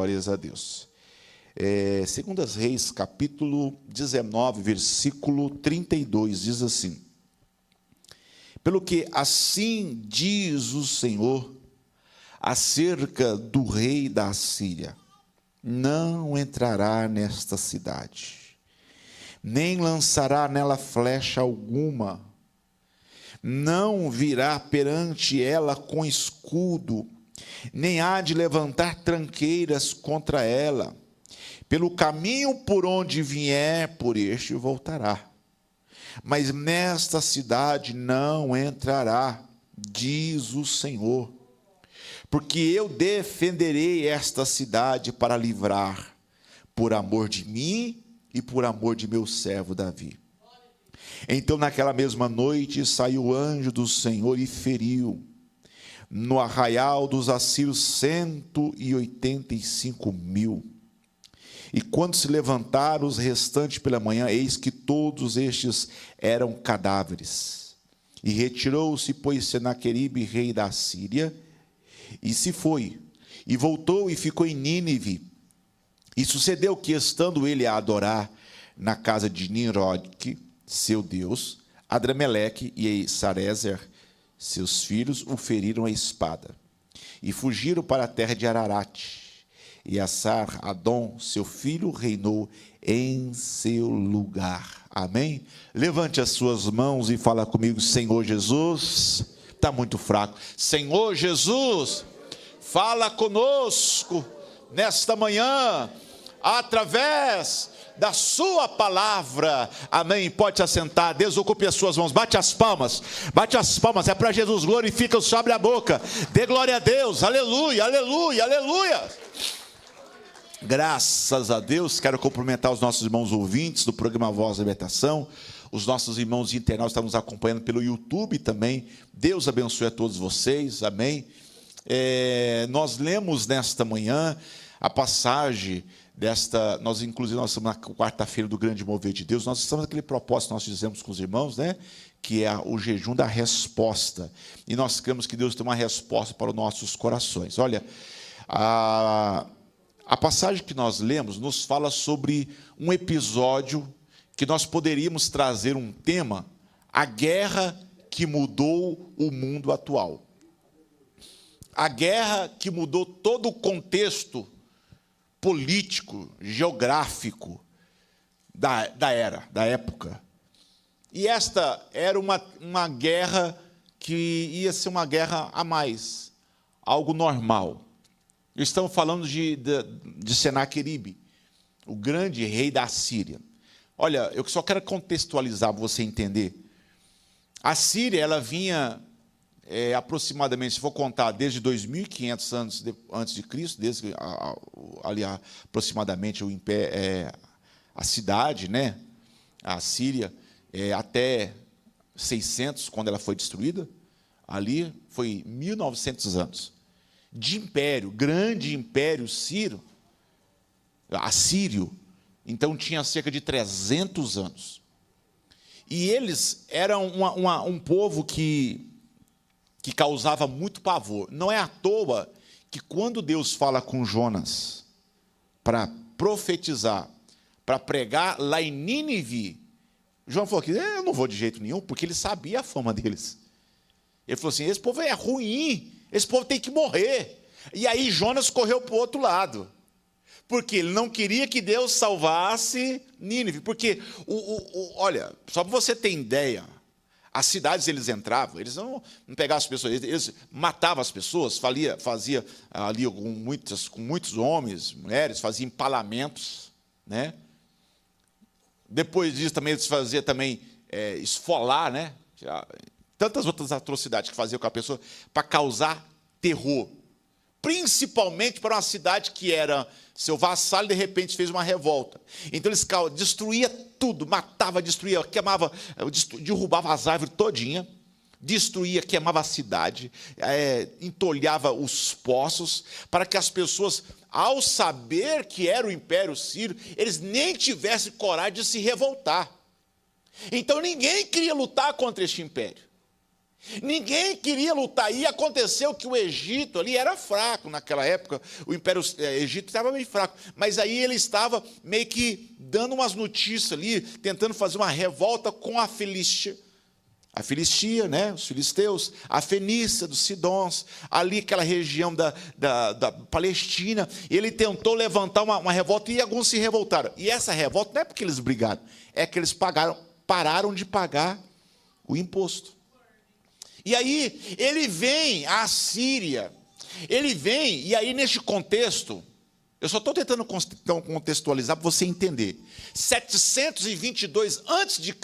Glórias a Deus. Segundas Reis, capítulo 19, versículo 32, diz assim: pelo que assim diz o Senhor acerca do rei da Assíria: não entrará nesta cidade, nem lançará nela flecha alguma, não virá perante ela com escudo, nem há de levantar tranqueiras contra ela. Pelo caminho por onde vier, por este voltará. Mas nesta cidade não entrará, diz o Senhor, porque eu defenderei esta cidade para livrar, por amor de mim e por amor de meu servo Davi. Então, naquela mesma noite, saiu o anjo do Senhor e feriu no arraial dos assírios 185.000. E quando se levantaram os restantes pela manhã, eis que todos estes eram cadáveres. E retirou-se, pois, Senaqueribe, rei da Síria, e se foi, e voltou e ficou em Nínive. E sucedeu que, estando ele a adorar na casa de Nimrod, seu Deus, Adrameleque e Sarezer, seus filhos, o feriram a espada, e fugiram para a terra de Ararate. E Assar-Adom, seu filho, reinou em seu lugar. Amém? Levante as suas mãos e fala comigo: Senhor Jesus. Está muito fraco. Senhor Jesus, fala conosco nesta manhã, através da sua palavra. Amém? Pode se assentar, desocupe as suas mãos, bate as palmas, é para Jesus. Glorifica, abre a boca, dê glória a Deus. Aleluia, aleluia, aleluia. Graças a Deus. Quero cumprimentar os nossos irmãos ouvintes do programa Voz da Libertação, os nossos irmãos internautas que estão nos acompanhando pelo YouTube também. Deus abençoe a todos vocês, amém. Nós lemos nesta manhã a passagem desta, nós estamos na quarta-feira do grande mover de Deus. Nós estamos naquele propósito que nós fizemos com os irmãos, né? Que é o jejum da resposta, e nós cremos que Deus tem uma resposta para os nossos corações. Olha, a passagem que nós lemos nos fala sobre um episódio que nós poderíamos trazer um tema: a guerra que mudou o mundo atual. A guerra que mudou todo o contexto político, geográfico da época. E esta era uma guerra que ia ser uma guerra a mais, algo normal. Estamos falando de Senaqueribe, o grande rei da Síria. Olha, eu só quero contextualizar para você entender. A Síria, ela vinha aproximadamente, se for contar, desde 2.500 anos antes de Cristo, desde ali aproximadamente o império, a cidade, né, a Síria, até 600, quando ela foi destruída. Ali foi 1.900 anos de império, grande império assírio. Então tinha cerca de 300 anos. E eles eram um povo que causava muito pavor. Não é à toa que, quando Deus fala com Jonas para profetizar, para pregar lá em Nínive, Jonas falou que eu não vou de jeito nenhum, porque ele sabia a fama deles. Ele falou assim: esse povo é ruim, esse povo tem que morrer. E aí Jonas correu para o outro lado, porque ele não queria que Deus salvasse Nínive. Porque, olha, só para você ter ideia, as cidades eles entravam, eles não pegavam as pessoas, eles matavam as pessoas, fazia ali com muitos homens, mulheres, faziam empalamentos, né? Depois disso também eles faziam também esfolar, né? Tantas outras atrocidades que faziam com a pessoa para causar terror, principalmente para uma cidade que era seu vassalo e de repente fez uma revolta. Então eles destruíam tudo, matava, destruía, queimava, derrubava as árvores todinha, destruía, queimava a cidade, entulhava os poços, para que as pessoas, ao saber que era o Império Sírio, eles nem tivessem coragem de se revoltar. Então ninguém queria lutar contra este império. Ninguém queria lutar. E aconteceu que o Egito ali era fraco naquela época. O Império Egito estava bem fraco. Mas aí ele estava meio que dando umas notícias ali, tentando fazer uma revolta com a Filístia. A Filistia, né? Os filisteus, a Fenícia, dos Sidons, ali aquela região da Palestina. Ele tentou levantar uma revolta e alguns se revoltaram. E essa revolta não é porque eles brigaram, é que eles pararam de pagar o imposto. E aí ele vem à Síria, ele vem, e aí neste contexto, eu só estou tentando contextualizar para você entender. 722 a.C.,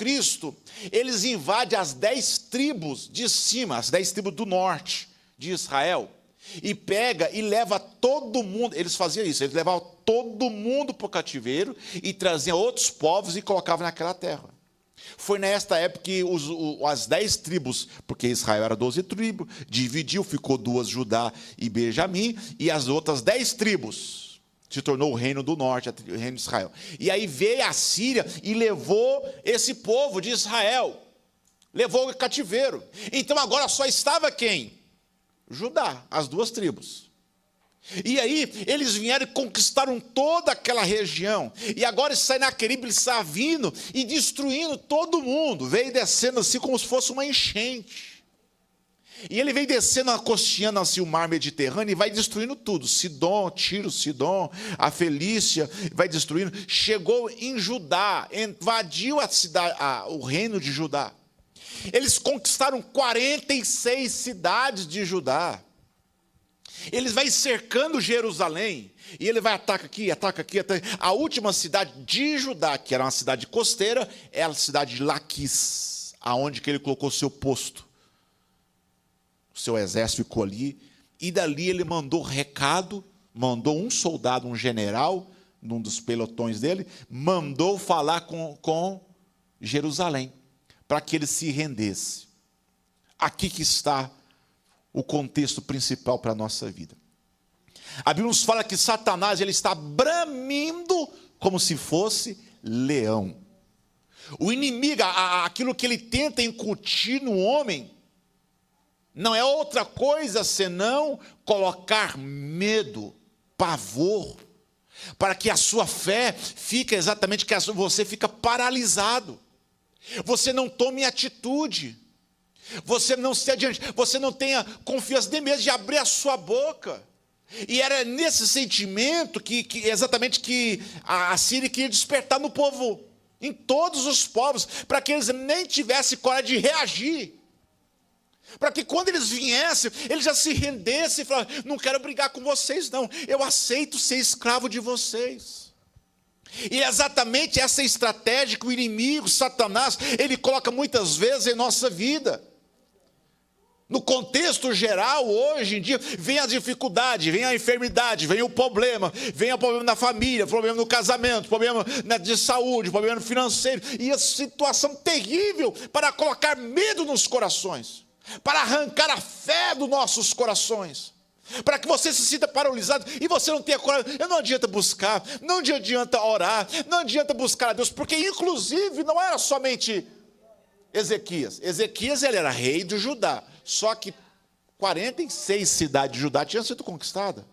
eles invadem as 10 tribos de cima, as 10 tribos do norte de Israel, e pega e leva todo mundo. Eles faziam isso, eles levavam todo mundo para o cativeiro e traziam outros povos e colocavam naquela terra. Foi nesta época que as 10 tribos, porque Israel era 12 tribos, dividiu, ficou 2, Judá e Benjamim, e as outras 10 tribos se tornou o reino do norte, o reino de Israel. E aí veio a Síria e levou esse povo de Israel, levou o cativeiro. Então agora só estava quem? Judá, as 2 tribos. E aí eles vieram e conquistaram toda aquela região. E agora Senaqueribe está vindo e destruindo todo mundo. Veio descendo assim como se fosse uma enchente. E ele veio descendo, acosteando assim o mar Mediterrâneo e vai destruindo tudo. Sidom, Tiro, Sidom, a Felícia, vai destruindo. Chegou em Judá, invadiu a cidade, o reino de Judá. Eles conquistaram 46 cidades de Judá. Eles vão cercando Jerusalém, e ele vai ataca aqui, ataca aqui, ataca. A última cidade de Judá, que era uma cidade costeira, é a cidade de Laquis, aonde que ele colocou seu posto. O seu exército ficou ali, e dali ele mandou recado, mandou um soldado, um general, num dos pelotões dele, mandou falar com Jerusalém, para que ele se rendesse. Aqui que está o contexto principal para a nossa vida. A Bíblia nos fala que Satanás ele está bramindo como se fosse leão. O inimigo, aquilo que ele tenta incutir no homem, não é outra coisa senão colocar medo, pavor, para que a sua fé fique exatamente, que você fica paralisado. Você não tome atitude. Você não se adiante, você não tenha confiança nem mesmo de abrir a sua boca. E era nesse sentimento que exatamente que a Síria queria despertar no povo, em todos os povos, para que eles nem tivessem coragem de reagir. Para que quando eles viessem, eles já se rendessem e falassem: não quero brigar com vocês não, eu aceito ser escravo de vocês. E é exatamente essa estratégia que o inimigo, Satanás, ele coloca muitas vezes em nossa vida. No contexto geral, hoje em dia, vem a dificuldade, vem a enfermidade, vem o problema na família, problema no casamento, problema de saúde, problema financeiro, e a situação terrível para colocar medo nos corações, para arrancar a fé dos nossos corações, para que você se sinta paralisado e você não tenha coragem. Não adianta buscar, não adianta orar, não adianta buscar a Deus, porque inclusive não era somente Ezequias. Ezequias ele era rei de Judá, só que 46 cidades de Judá tinham sido conquistadas.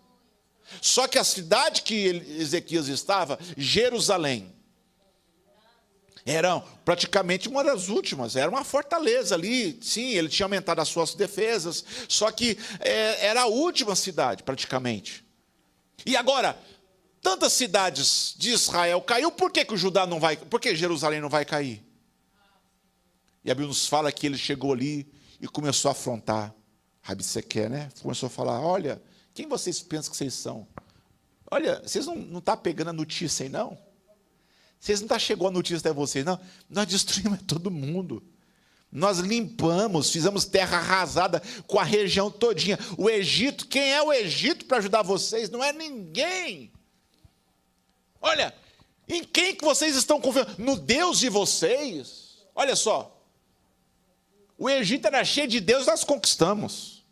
Só que a cidade que Ezequias estava, Jerusalém, era praticamente uma das últimas, era uma fortaleza ali. Sim, ele tinha aumentado as suas defesas, só que era a última cidade praticamente. E agora, tantas cidades de Israel caiu, por que o Judá não vai, por que Jerusalém não vai cair? E a Bíblia nos fala que ele chegou ali e começou a afrontar Rabsequer, né? Começou a falar: olha, quem vocês pensam que vocês são? Olha, vocês não estão pegando a notícia aí, não? Vocês não chegou a notícia até vocês, não? Nós destruímos todo mundo. Nós limpamos, fizemos terra arrasada com a região todinha. O Egito, quem é o Egito para ajudar vocês? Não é ninguém. Olha, em quem que vocês estão confiando? No Deus de vocês? Olha só. O Egito era cheio de Deus, nós conquistamos.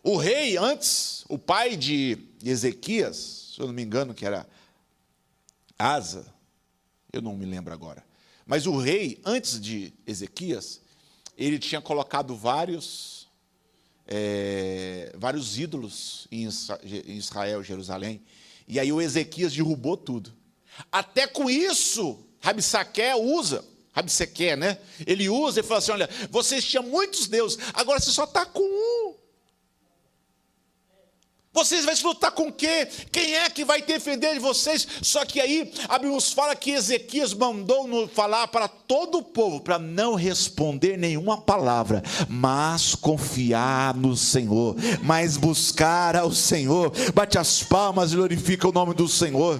O rei antes, o pai de Ezequias, se eu não me engano, que era Asa, eu não me lembro agora. Mas o rei, antes de Ezequias, ele tinha colocado vários ídolos em Israel, Jerusalém. E aí o Ezequias derrubou tudo. Até com isso, Rabsaque usa, né? Ele usa e fala assim, olha, vocês tinham muitos deuses, agora você só está com um. Vocês vão lutar com o quê? Quem é que vai defender de vocês? Só que aí, a Bíblia nos fala que Ezequias mandou falar para todo o povo, para não responder nenhuma palavra, mas confiar no Senhor, mas buscar ao Senhor. Bate as palmas e glorifica o nome do Senhor.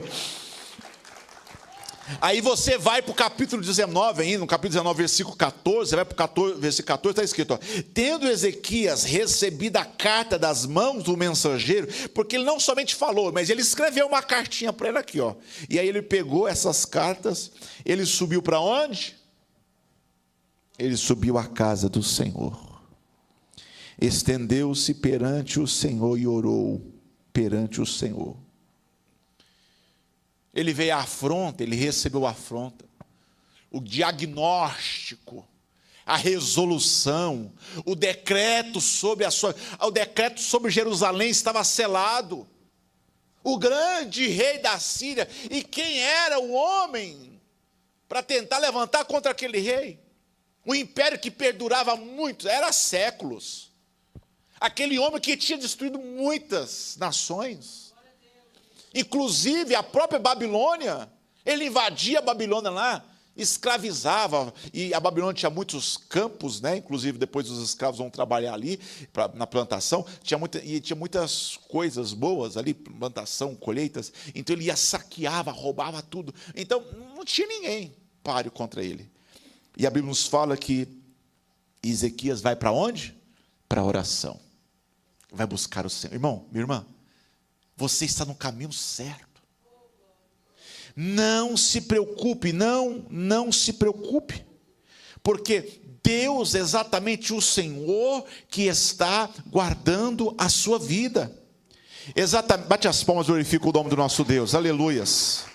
Aí você vai para o capítulo 19 ainda, no capítulo 19, versículo 14, você vai para o versículo 14, está escrito, ó, tendo Ezequias recebido a carta das mãos do mensageiro, porque ele não somente falou, mas ele escreveu uma cartinha para ele aqui, ó. E aí ele pegou essas cartas, ele subiu para onde? Ele subiu à casa do Senhor, estendeu-se perante o Senhor e orou perante o Senhor. Ele veio à afronta, ele recebeu a afronta, o diagnóstico, a resolução, o decreto sobre Jerusalém estava selado. O grande rei da Síria, e quem era o homem para tentar levantar contra aquele rei? Um império que perdurava muito, era séculos. Aquele homem que tinha destruído muitas nações. Inclusive a própria Babilônia, ele invadia a Babilônia lá, escravizava, e a Babilônia tinha muitos campos, né? Inclusive depois os escravos vão trabalhar ali, na plantação, tinha muitas coisas boas ali, plantação, colheitas, então ele saqueava, roubava tudo, então não tinha ninguém páreo contra ele. E a Bíblia nos fala que Ezequias vai para onde? Para a oração, vai buscar o Senhor. Irmão, minha irmã, você está no caminho certo. Não se preocupe, não se preocupe, porque Deus é exatamente o Senhor que está guardando a sua vida. Exatamente, bate as palmas, glorifica o nome do nosso Deus, aleluias.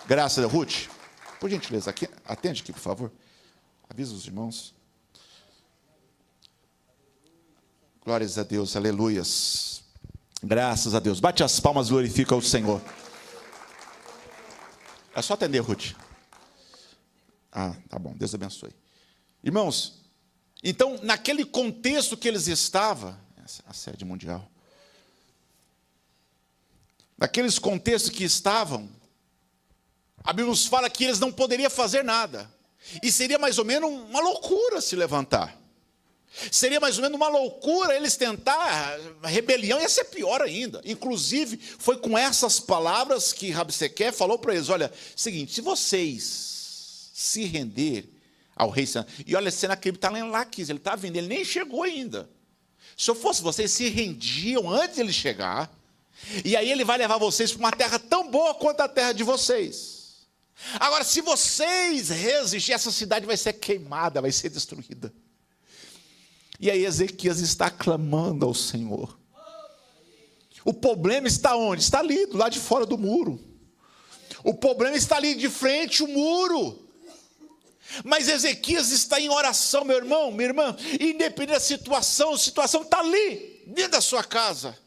Graças a Deus. Ruth, por gentileza, aqui, atende aqui, por favor. Avisa os irmãos. Glórias a Deus, aleluias. Graças a Deus. Bate as palmas, glorifica o Senhor. É só atender, Ruth. Ah, tá bom, Deus abençoe. Irmãos, então, naquele contexto que eles estavam, a sede mundial, naqueles contextos que estavam, a Bíblia nos fala que eles não poderiam fazer nada, e seria mais ou menos uma loucura se levantar. Seria mais ou menos uma loucura eles tentar, a rebelião ia ser pior ainda. Inclusive, foi com essas palavras que Rabsaque falou para eles, olha, seguinte, se vocês se render ao rei Senaqueribe, e olha, Senaqueribe está lá em Laquis, ele está vindo, ele nem chegou ainda. Se eu fosse vocês, se rendiam antes de ele chegar, e aí ele vai levar vocês para uma terra tão boa quanto a terra de vocês. Agora, se vocês resistirem, essa cidade vai ser queimada, vai ser destruída. E aí Ezequias está clamando ao Senhor. O problema está onde? Está ali, do lado de fora do muro. O problema está ali de frente o muro. Mas Ezequias está em oração, meu irmão, minha irmã. Independente da situação, a situação está ali, dentro da sua casa.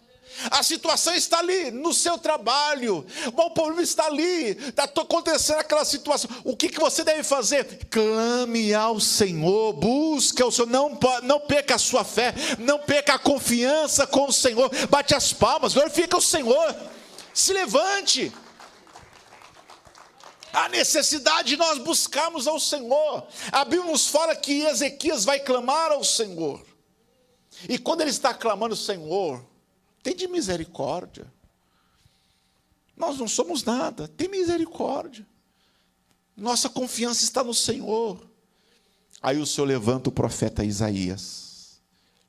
A situação está ali, no seu trabalho. O problema está ali, está acontecendo aquela situação. O que você deve fazer? Clame ao Senhor, busque ao Senhor, não perca a sua fé, não perca a confiança com o Senhor. Bate as palmas, glorifica o Senhor, se levante. A necessidade de nós buscarmos ao Senhor. A Bíblia nos fala que Ezequias vai clamar ao Senhor. E quando ele está clamando ao Senhor, tem de misericórdia. Nós não somos nada, tem misericórdia. Nossa confiança está no Senhor. Aí o Senhor levanta o profeta Isaías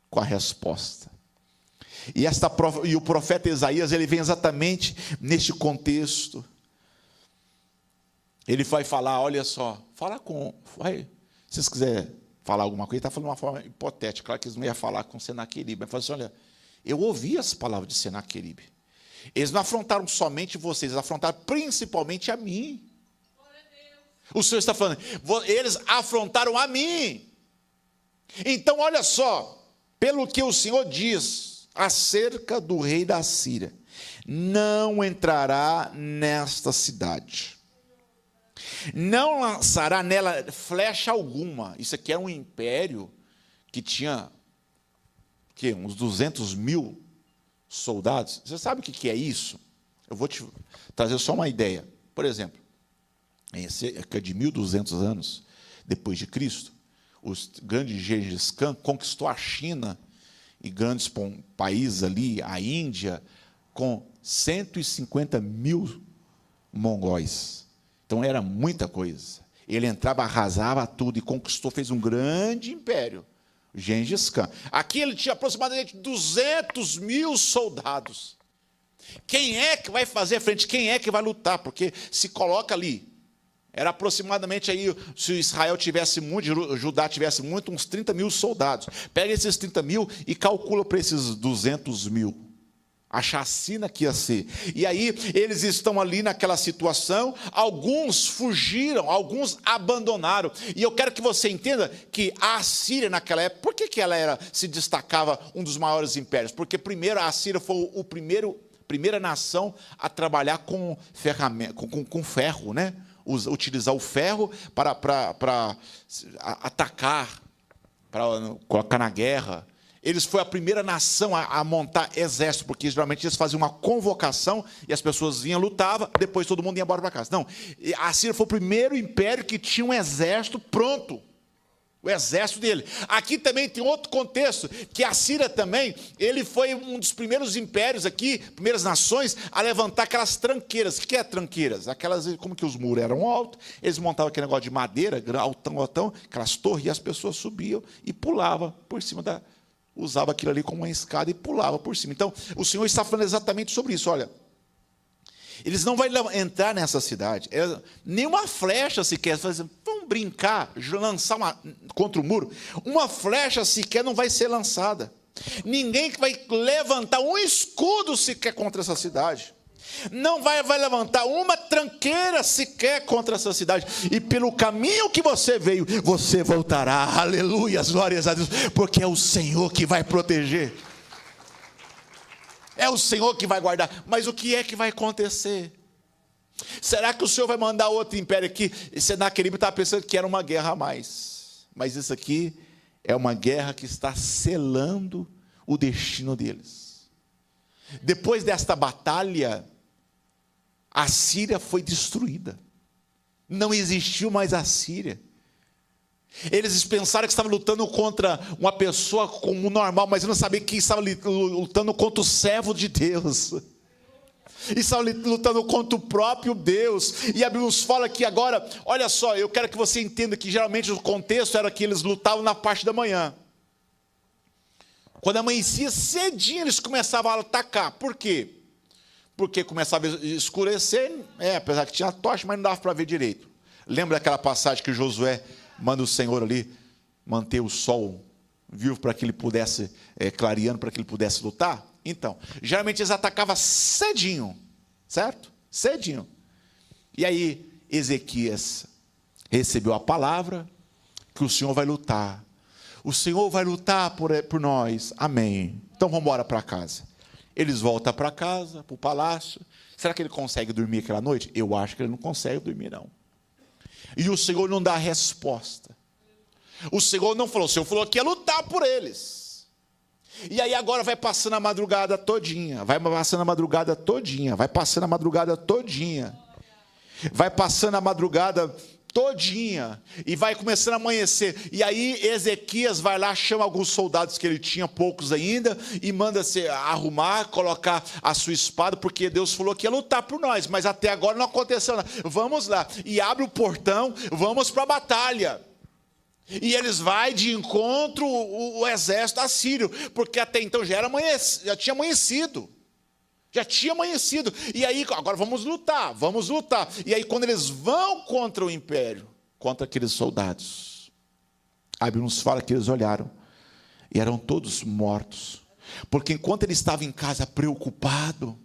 com a resposta. E o profeta Isaías, ele vem exatamente neste contexto. Ele vai falar, olha só, se vocês quiserem falar alguma coisa, ele está falando de uma forma hipotética, claro que eles não iam falar com Senaqueribe, mas fala assim, olha, eu ouvi as palavras de Senaqueribe. Eles não afrontaram somente vocês, eles afrontaram principalmente a mim. O Senhor está falando, eles afrontaram a mim. Então, olha só, pelo que o Senhor diz acerca do rei da Síria: não entrará nesta cidade, não lançará nela flecha alguma. Isso aqui era um império que tinha uns 200 mil soldados. Você sabe o que é isso? Eu vou te trazer só uma ideia. Por exemplo, em cerca de 1.200 anos depois de Cristo, o grande Gengis Khan conquistou a China e grandes países ali, a Índia, com 150 mil mongóis. Então era muita coisa. Ele entrava, arrasava tudo e conquistou, fez um grande império. Gengis Khan. Aqui ele tinha aproximadamente 200 mil soldados. Quem é que vai fazer frente? Quem é que vai lutar? Porque se coloca ali, era aproximadamente aí, se Israel tivesse muito, Judá tivesse muito, uns 30 mil soldados. Pega esses 30 mil e calcula para esses 200 mil. A chacina que ia ser. E aí, eles estão ali naquela situação, alguns fugiram, alguns abandonaram. E eu quero que você entenda que a Assíria, naquela época, por que ela se destacava um dos maiores impérios? Porque, primeiro, a Assíria foi primeira nação a trabalhar com ferramenta, com ferro, né? Utilizar o ferro para atacar, para colocar na guerra. Eles foram a primeira nação a montar exército, porque geralmente eles faziam uma convocação e as pessoas vinham, lutavam, depois todo mundo ia embora para casa. Não, a Assíria foi o primeiro império que tinha um exército pronto, o exército dele. Aqui também tem outro contexto, que a Assíria também, ele foi um dos primeiros impérios aqui, primeiras nações, a levantar aquelas tranqueiras. O que é tranqueiras? Aquelas, como que os muros eram altos, eles montavam aquele negócio de madeira, altão, aquelas torres, e as pessoas subiam e pulavam por cima usava aquilo ali como uma escada e pulava por cima. Então, o Senhor está falando exatamente sobre isso. Olha, eles não vão entrar nessa cidade, nenhuma flecha sequer, vamos brincar, lançar contra o muro, uma flecha sequer não vai ser lançada. Ninguém que vai levantar um escudo sequer contra essa cidade. Não vai levantar uma tranqueira sequer contra essa cidade. E pelo caminho que você veio, você voltará. Aleluia, glórias a Deus. Porque é o Senhor que vai proteger. É o Senhor que vai guardar. Mas o que é que vai acontecer? Será que o Senhor vai mandar outro império aqui? E Senaqueribe estava pensando que era uma guerra a mais. Mas isso aqui é uma guerra que está selando o destino deles. Depois desta batalha, a Síria foi destruída. Não existiu mais a Síria. Eles pensaram que estavam lutando contra uma pessoa comum, normal, mas não sabiam que estavam lutando contra o servo de Deus. E estavam lutando contra o próprio Deus. E a Bíblia nos fala que agora, olha só, eu quero que você entenda que geralmente o contexto era que eles lutavam na parte da manhã. Quando amanhecia cedinho, eles começavam a atacar. Por quê? Porque começava a escurecer, apesar que tinha tocha, mas não dava para ver direito. Lembra daquela passagem que Josué manda o Senhor ali manter o sol vivo para que ele pudesse, clareando, para que ele pudesse lutar? Então, geralmente eles atacavam cedinho, certo? Cedinho. E aí, Ezequias recebeu a palavra que o Senhor vai lutar. O Senhor vai lutar por nós. Amém. Então, vamos embora para casa. Eles voltam para casa, para o palácio. Será que ele consegue dormir aquela noite? Eu acho que ele não consegue dormir, não. E o Senhor não dá resposta. O Senhor não falou, o Senhor falou que ia lutar por eles. E aí agora vai passando a madrugada todinha, vai passando a madrugada todinha, vai passando a madrugada todinha, vai passando a madrugada todinha, e vai começando a amanhecer. E aí Ezequias vai lá, chama alguns soldados que ele tinha, poucos ainda, e manda se arrumar, colocar a sua espada, porque Deus falou que ia lutar por nós, mas até agora não aconteceu nada. Vamos lá, e abre o portão, vamos para a batalha. E eles vão de encontro o exército assírio, porque até então já tinha amanhecido. Já tinha amanhecido. E aí, agora vamos lutar. E aí, quando eles vão contra o império, contra aqueles soldados, a Bíblia nos fala que eles olharam e eram todos mortos. Porque enquanto ele estava em casa preocupado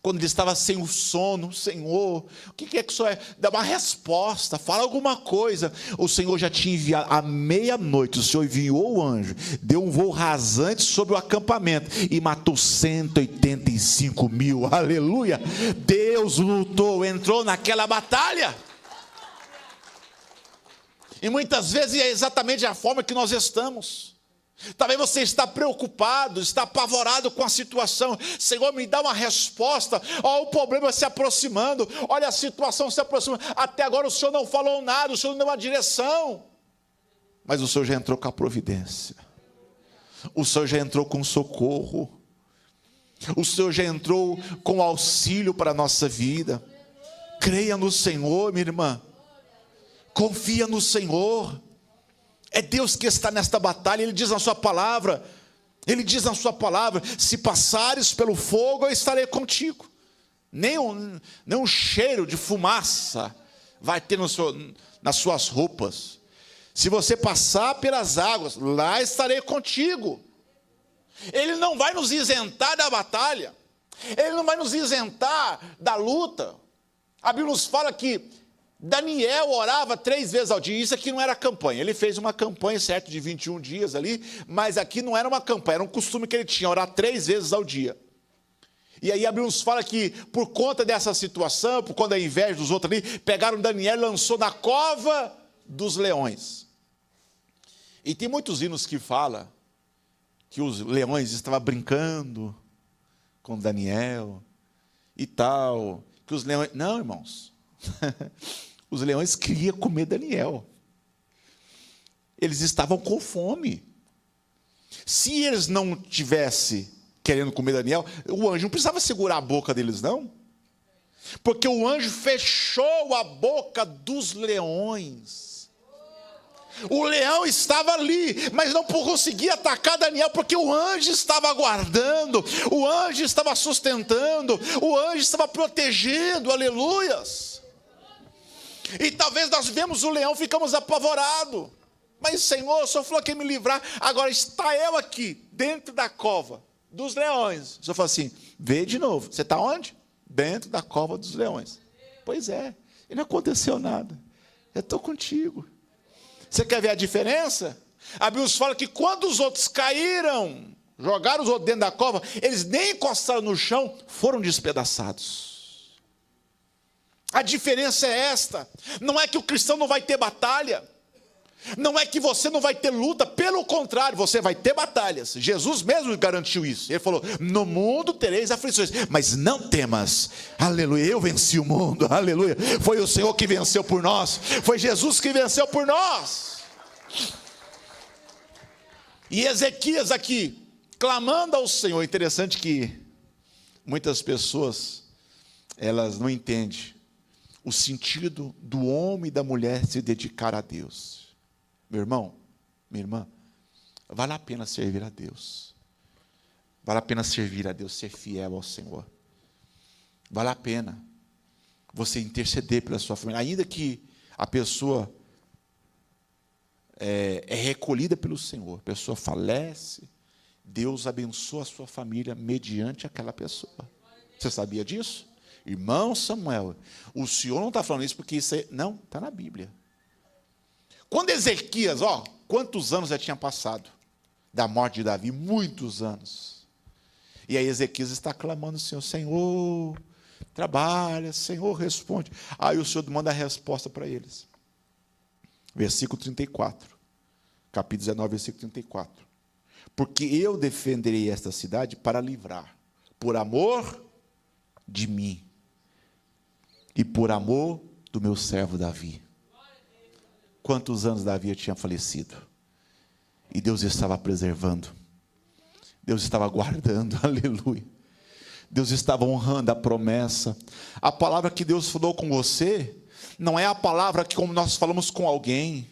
quando ele estava sem o sono, Senhor, o que é que o Senhor é? Dá uma resposta, fala alguma coisa. O Senhor já tinha enviado, à meia-noite, o Senhor enviou o anjo, deu um voo rasante sobre o acampamento e matou 185 mil, aleluia. Deus lutou, entrou naquela batalha. E muitas vezes é exatamente a forma que nós estamos. Talvez você está preocupado, está apavorado com a situação. Senhor, me dá uma resposta. Ó, o problema se aproximando. Olha a situação se aproximando. Até agora o Senhor não falou nada, o Senhor não deu uma direção. Mas o Senhor já entrou com a providência. O Senhor já entrou com socorro. O Senhor já entrou com auxílio para a nossa vida. Creia no Senhor, minha irmã. Confia no Senhor. É Deus que está nesta batalha. Ele diz na sua palavra, se passares pelo fogo, eu estarei contigo. Nem um cheiro de fumaça vai ter nas suas roupas. Se você passar pelas águas, lá estarei contigo. Ele não vai nos isentar da batalha. Ele não vai nos isentar da luta. A Bíblia nos fala que Daniel orava 3 vezes ao dia. Isso aqui não era campanha. Ele fez uma campanha, certo, de 21 dias ali, mas aqui não era uma campanha, era um costume que ele tinha, orar 3 vezes ao dia. E aí a Bíblia nos fala que, por conta dessa situação, por conta da inveja dos outros ali, pegaram Daniel e lançou na cova dos leões. E tem muitos hinos que falam que os leões estavam brincando com Daniel e tal, que os leões... Não, irmãos. Os leões queriam comer Daniel. Eles estavam com fome. Se eles não tivessem querendo comer Daniel, o anjo não precisava segurar a boca deles, não. Porque o anjo fechou a boca dos leões. O leão estava ali, mas não conseguia atacar Daniel, porque o anjo estava guardando, o anjo estava sustentando, o anjo estava protegendo, aleluias. E talvez nós vemos o leão, ficamos apavorados. Mas Senhor, o Senhor falou que ia me livrar. Agora está eu aqui, dentro da cova dos leões. O Senhor falou assim, vê de novo. Você está onde? Dentro da cova dos leões. Pois é, e não aconteceu nada. Eu estou contigo. Você quer ver a diferença? A Bíblia nos fala que quando os outros caíram, jogaram os outros dentro da cova, eles nem encostaram no chão, foram despedaçados. A diferença é esta. Não é que o cristão não vai ter batalha. Não é que você não vai ter luta. Pelo contrário, você vai ter batalhas. Jesus mesmo garantiu isso. Ele falou, no mundo tereis aflições, mas não temas. Aleluia, eu venci o mundo. Aleluia, foi o Senhor que venceu por nós. Foi Jesus que venceu por nós. E Ezequias aqui, clamando ao Senhor. Interessante que muitas pessoas, elas não entendem o sentido do homem e da mulher se dedicar a Deus. Meu irmão, minha irmã, vale a pena servir a Deus. Vale a pena servir a Deus, ser fiel ao Senhor. Vale a pena você interceder pela sua família. Ainda que a pessoa é recolhida pelo Senhor, a pessoa falece, Deus abençoa a sua família mediante aquela pessoa. Você sabia disso? Irmão Samuel, o Senhor não está falando isso porque isso não, está na Bíblia. Quando Ezequias, quantos anos já tinha passado da morte de Davi? Muitos anos. E aí Ezequias está clamando ao Senhor, Senhor, trabalha, Senhor, responde. Aí o Senhor manda a resposta para eles. Versículo 34, capítulo 19, versículo 34. Porque eu defenderei esta cidade para livrar, por amor de mim, e por amor do meu servo Davi. Quantos anos Davi tinha falecido? E Deus estava preservando. Deus estava guardando, aleluia. Deus estava honrando a promessa. A palavra que Deus falou com você, não é a palavra que como nós falamos com alguém.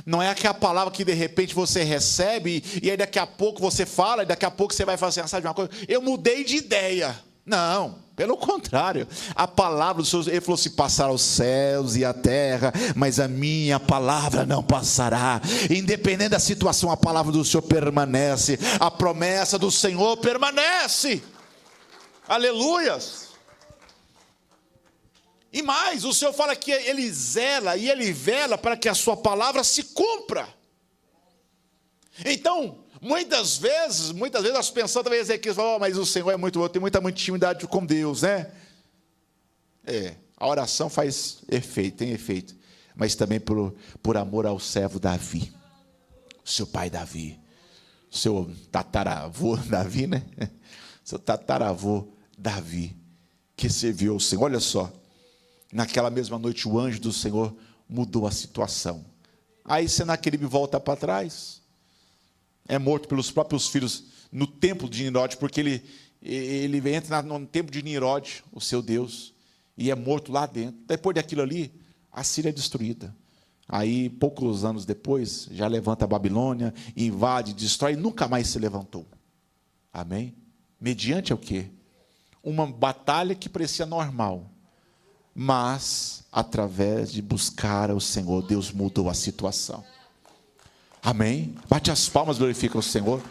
Não é aquela palavra que de repente você recebe, e aí daqui a pouco você fala, e daqui a pouco você vai falar assim, sabe uma coisa? Eu mudei de ideia. Não, pelo contrário, a palavra do Senhor, ele falou assim, passará os céus e a terra, mas a minha palavra não passará. Independente da situação, a palavra do Senhor permanece, a promessa do Senhor permanece. Aleluias! E mais, o Senhor fala que Ele zela e Ele vela para que a sua palavra se cumpra. Então, muitas vezes nós pensamos também, Ezequiel, mas o Senhor é muito bom, tem muita intimidade com Deus, né? A oração faz efeito, tem efeito, mas também por amor ao servo Davi, seu pai Davi, seu tataravô Davi, né? Seu tataravô Davi, que serviu ao Senhor. Olha só, naquela mesma noite o anjo do Senhor mudou a situação. Aí Senaqueribe volta para trás, é morto pelos próprios filhos no templo de Nimrod, porque ele entra no templo de Nimrod, o seu Deus, e é morto lá dentro. Depois daquilo ali, a Síria é destruída. Aí, poucos anos depois, já levanta a Babilônia, invade, destrói, e nunca mais se levantou. Amém? Mediante o quê? Uma batalha que parecia normal, mas, através de buscar o Senhor, Deus mudou a situação. Amém? Bate as palmas, glorifica o Senhor.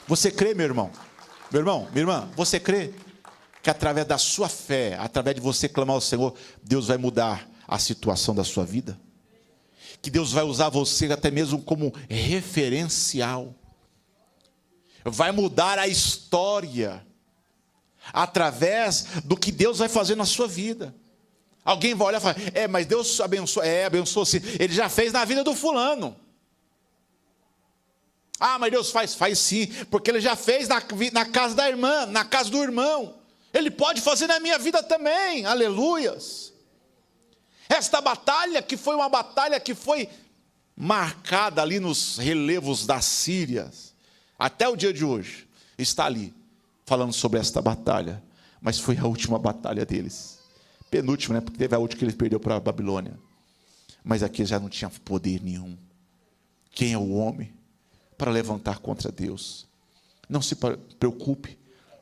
Você crê, meu irmão? Meu irmão, minha irmã, você crê que através da sua fé, através de você clamar ao Senhor, Deus vai mudar a situação da sua vida? Que Deus vai usar você até mesmo como referencial. Vai mudar a história através do que Deus vai fazer na sua vida. Alguém vai olhar e falar, mas Deus abençoou. Abençoou sim. Ele já fez na vida do fulano. Mas Deus faz sim, porque Ele já fez na casa da irmã, na casa do irmão. Ele pode fazer na minha vida também, aleluias. Esta batalha, que foi uma batalha que foi marcada ali nos relevos da Síria, até o dia de hoje, está ali, falando sobre esta batalha, mas foi a última batalha deles, penúltima, né? Porque teve a última que ele perdeu para a Babilônia, mas aqui já não tinha poder nenhum. Quem é o homem para levantar contra Deus? Não se preocupe,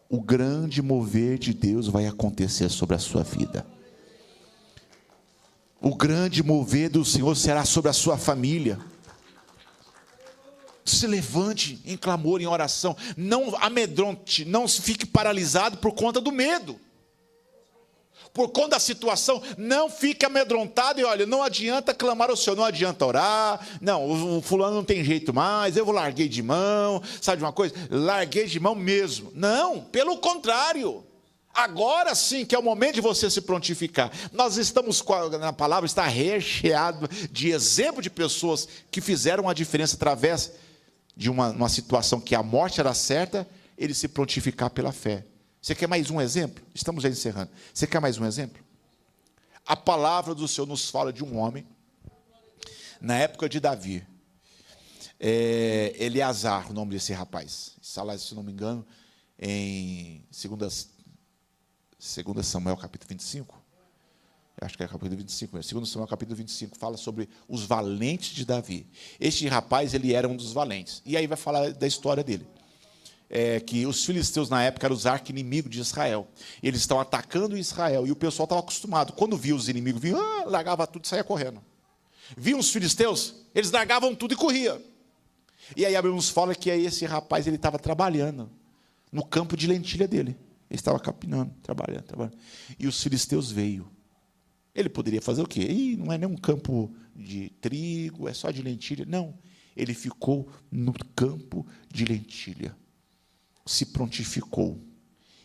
o grande mover de Deus vai acontecer sobre a sua vida. O grande mover do Senhor será sobre a sua família. Se levante em clamor, em oração. Não amedronte, não fique paralisado por conta do medo. Por conta da situação, não fique amedrontado. E olha, não adianta clamar ao Senhor, não adianta orar. Não, o fulano não tem jeito mais, eu larguei de mão. Sabe de uma coisa? Larguei de mão mesmo. Não, pelo contrário. Agora sim que é o momento de você se prontificar. Nós estamos, na palavra está recheado de exemplo de pessoas que fizeram a diferença através de uma situação que a morte era certa, ele se prontificar pela fé. Você quer mais um exemplo? Estamos já encerrando. Você quer mais um exemplo? A palavra do Senhor nos fala de um homem, na época de Davi, Eleazar, o nome desse rapaz. Está lá, se não me engano, em 2 Samuel, capítulo 25. Acho que é capítulo 25, 2 Samuel, capítulo 25, fala sobre os valentes de Davi. Este rapaz, ele era um dos valentes. E aí vai falar da história dele. Que os filisteus, na época, eram os arqui-inimigos de Israel. Eles estão atacando Israel, e o pessoal estava acostumado. Quando via os inimigos, largava tudo e saía correndo. Viam os filisteus, eles largavam tudo e corriam. E aí a Bíblia nos fala que esse rapaz, ele estava trabalhando no campo de lentilha dele. Ele estava capinando, trabalhando. E os filisteus veio. Ele poderia fazer o quê? Não é nem um campo de trigo, é só de lentilha. Não, ele ficou no campo de lentilha. Se prontificou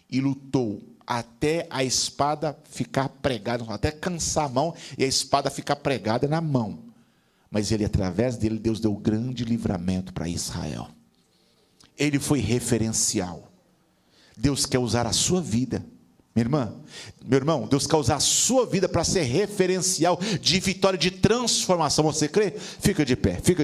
e lutou até a espada ficar pregada, até cansar a mão e a espada ficar pregada na mão. Mas ele, através dele, Deus deu grande livramento para Israel. Ele foi referencial. Deus quer usar a sua vida, minha irmã, meu irmão, Deus quer usar a sua vida para ser referencial de vitória, de transformação. Você crê? Fica de pé, fica de